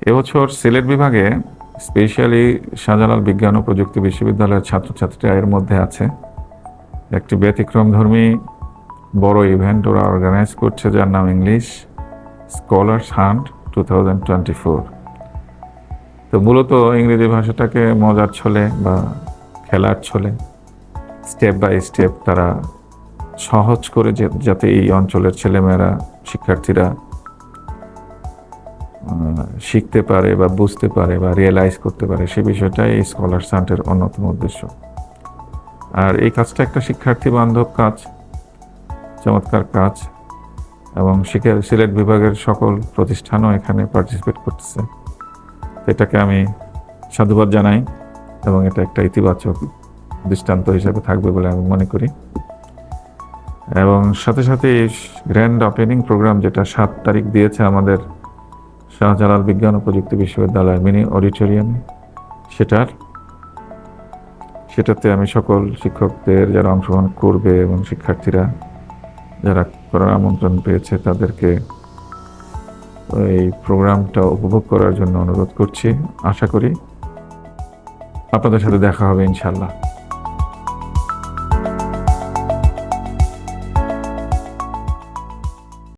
এবছর সিলেট বিভাগে স্পেশালি শাহজালাল বিজ্ঞান ও প্রযুক্তি বিশ্ববিদ্যালয়ের ছাত্রছাত্রীরা এর মধ্যে আছে। একটি ব্যতিক্রমধর্মী বড় ইভেন্ট ওরা অর্গানাইজ করছে, যার নাম ইংলিশ স্কলার্স হান্ট 2024। তো মূলত ইংরেজি ভাষাটাকে মজার ছলে বা খেলার ছলে স্টেপ বাই স্টেপ তারা সহজ করে যাতে এই অঞ্চলের ছেলেমেয়েরা শিক্ষার্থীরা শিখতে পারে বা বুঝতে পারে বা রিয়েলাইজ করতে পারে, সে বিষয়টাই এই স্কলার্স হান্টের অন্যতম উদ্দেশ্য। আর এই কাজটা একটা শিক্ষার্থী বান্ধব কাজ, চমৎকার কাজ, এবং সিলেট বিভাগের সকল প্রতিষ্ঠানও এখানে পার্টিসিপেট করতেছে। এটাকে আমি সাধুবাদ জানাই এবং এটা একটা ইতিবাচক দৃষ্টান্ত হিসেবে থাকবে বলে আমি মনে করি। এবং সাথে সাথে এই গ্র্যান্ড ওপেনিং প্রোগ্রাম যেটা 7 তারিখ দিয়েছে আমাদের শাহজালাল বিজ্ঞান ও প্রযুক্তি বিশ্ববিদ্যালয়ের মিনি অডিটোরিয়ামে, সেটাতে আমি সকল শিক্ষকদের যারা অংশগ্রহণ করবে এবং শিক্ষার্থীরা যারা করার আমন্ত্রণ পেয়েছে তাদেরকে এই প্রোগ্রামটা উপভোগ করার জন্য অনুরোধ করছি। আশা করি আপনাদের সাথে দেখা হবে ইনশাল্লাহ।